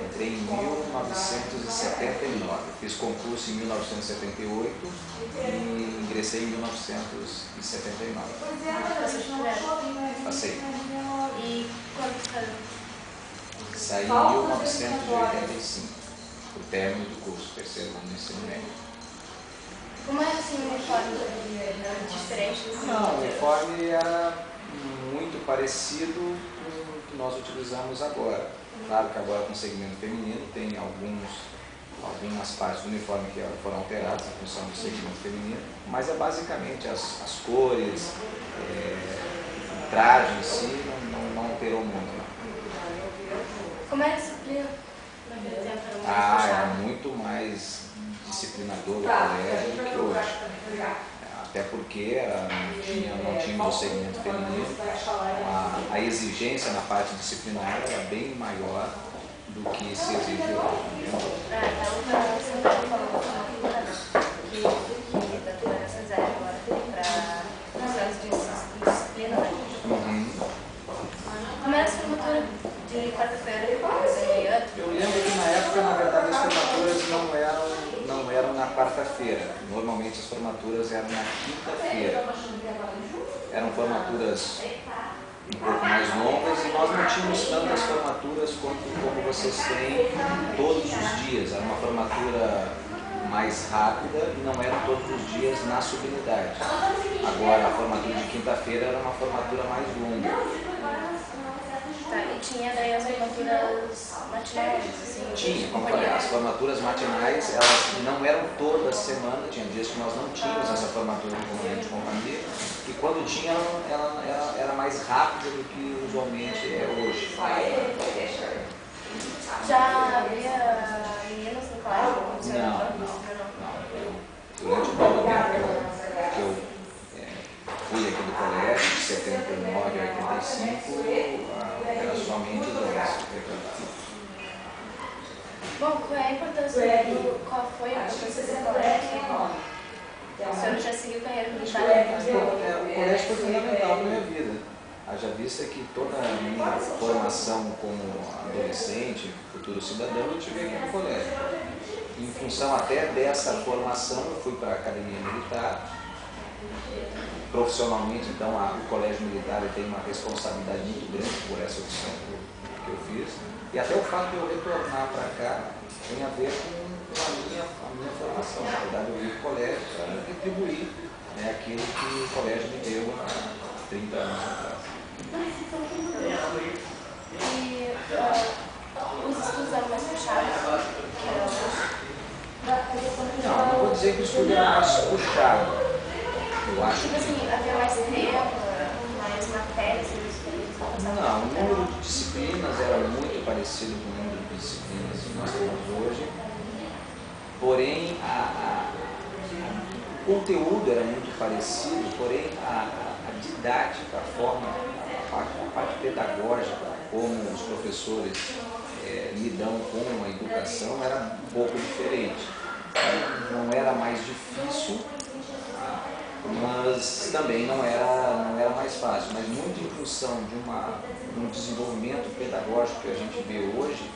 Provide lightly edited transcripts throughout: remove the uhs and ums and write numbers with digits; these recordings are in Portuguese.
Entrei em 1979. Fiz concurso em 1978 e ingressei em 1979. Passei. E quando saiu? Saí em 1985, o término do curso, terceiro ano do ensino médio. Como era assim o uniforme? Diferente do Não, o uniforme era muito parecido com o que nós utilizamos agora. Claro que agora com o segmento feminino tem algumas partes do uniforme que foram alteradas em função do segmento feminino, mas é basicamente as cores, o traje em si não alterou muito. Não. Como era a disciplina? Naquele tempo era mais Era puxado? muito mais disciplinador o colégio do que hoje. Até porque não tinha o segmento feminino, a exigência na parte disciplinar era bem maior do que se exige hoje. Então, você estava falando que da tolerância zero agora para os anos de disciplina, né? Como era a formatura de quarta-feira? Eu lembro que na época, na verdade, as formaturas não eram na quarta-feira. Normalmente as formaturas eram na quinta-feira. Eram formaturas um pouco mais longas e nós não tínhamos tantas formaturas como vocês têm todos os dias. Era uma formatura mais rápida e não eram todos os dias na subunidade. Agora, a formatura de quinta-feira era uma formatura mais longa. Tá, e tinha daí as formaturas matinais, assim? Tinha, como eu falei, as formaturas matinais, elas não eram toda semana, tinha dias que nós não tínhamos essa formatura de comandante de companhia, e quando tinha, ela era mais rápida do que usualmente é hoje. Já havia meninos no colégio? Não. Durante todo o tempo que eu fui aqui do colégio, de 79 a 85, era somente os homens. Bom, qual foi a importância do colégio? O senhor já seguiu carreira militar? O colégio foi fundamental para a minha vida. Haja vista que toda a minha formação como adolescente, futuro cidadão, eu tive aqui no colégio. Em função até dessa formação, eu fui para a academia militar. Profissionalmente, então, o colégio militar tem uma responsabilidade muito grande por essa opção que eu fiz. E até o fato de eu retornar para cá tem a ver com a minha formação. Na verdade, eu vim para o colégio para retribuir aquilo que o colégio me deu há 30 anos atrás. E os estudos eram mais fechados que eram hoje? Não vou dizer que o estudo era mais puxado. Eu acho Tipo assim, havia mais tempo, mais matérias? Não, o número de disciplinas era muito parecido com o número de disciplinas que nós temos hoje, porém o conteúdo era muito parecido, porém a didática, a parte pedagógica, como os professores lidam com a educação, era um pouco diferente. Não era mais difícil, mas também não era mais fácil, mas muito em função de um desenvolvimento pedagógico que a gente vê hoje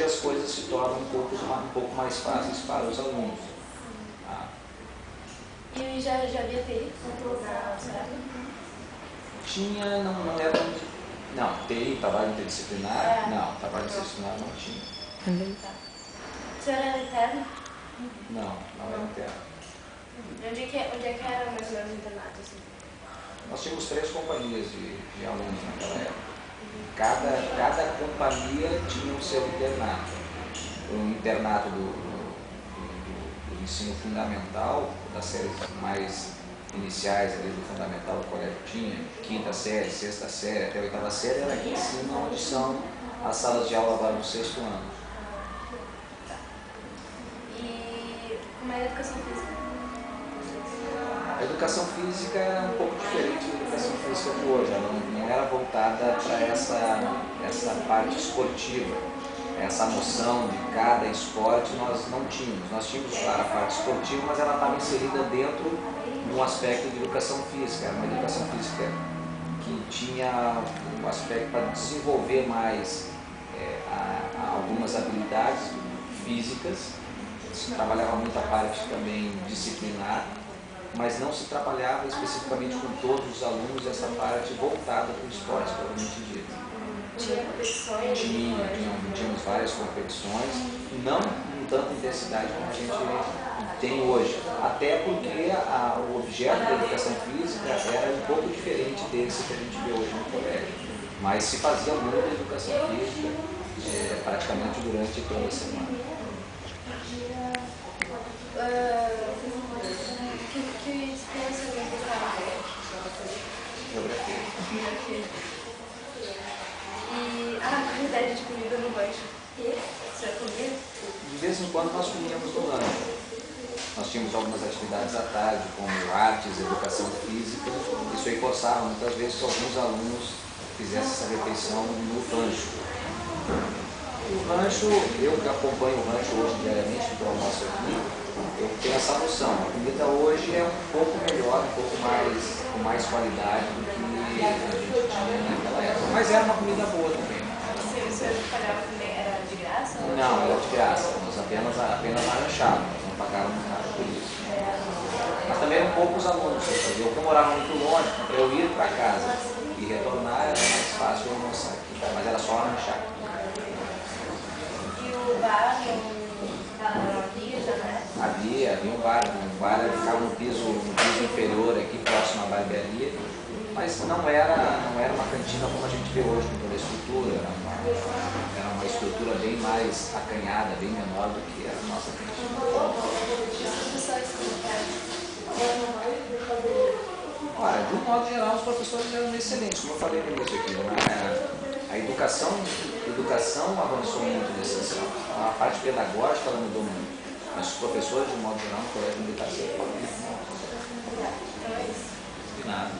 as coisas se tornam um pouco mais fáceis para os alunos. E já havia TI na época? Tinha, não era... Não, TI, trabalho interdisciplinar, não, trabalho interdisciplinar não tinha. Tá. O senhor era interno? Não era interno. Onde é que era mais ou menos o internato? Assim? Nós tínhamos 3 companhias de alunos naquela época. Cada companhia tinha o seu internato. O internato do ensino fundamental, das séries mais iniciais ali do fundamental do colégio tinha, 5ª série, 6ª série, até a 8ª série era aqui em cima, onde são as salas de aula agora do 6º ano. E como é a educação física? A educação física era um pouco diferente da educação física de hoje, ela não era voltada para essa parte esportiva. Essa noção de cada esporte nós não tínhamos. Nós tínhamos, claro, a parte esportiva, mas ela estava inserida dentro de um aspecto de educação física. Era uma educação física que tinha um aspecto para desenvolver mais algumas habilidades físicas, se trabalhava muito a parte também disciplinar, mas não se trabalhava especificamente com todos os alunos essa parte voltada para o esporte, provavelmente dito. Tinha competições? Tínhamos várias competições, não com tanta intensidade como a gente tem hoje, até porque o objeto da educação física era um pouco diferente desse que a gente vê hoje no colégio, mas se fazia muita educação física praticamente durante toda a semana. Que disciplina você não gostava? Geografia. E a quantidade de comida no lanche, você já comia? De vez em quando nós comíamos no lanche. Nós tínhamos algumas atividades à tarde, como artes, educação física. Isso aí forçava muitas vezes que alguns alunos fizessem essa refeição no rancho. O rancho, eu que acompanho o rancho hoje diariamente do almoço aqui, eu tenho essa noção. A comida hoje é um pouco melhor, um pouco com mais qualidade do que a gente tinha naquela época. Mas era uma comida boa também. Você pagava também, era de graça? Não, era de graça. Nós apenas arranchávamos, não pagávamos nada por isso. Mas também eram poucos alunos. Eu morava muito longe, para eu ir para casa e retornar era mais fácil eu almoçar aqui. Mas era só arranchar. E o bar não havia já, né? Havia um bar ficava no piso inferior aqui, próximo à barbearia, mas não era uma cantina como a gente vê hoje, com toda a estrutura, era uma estrutura bem mais acanhada, bem menor do que era a nossa cantina. Olha, de um modo geral, os professores eram excelentes, como eu falei no início aqui, a educação avançou muito nesse ano. A parte pedagógica ela mudou muito. Mas os professores, de modo geral, no colégio militar sempre foram muito bons. De nada.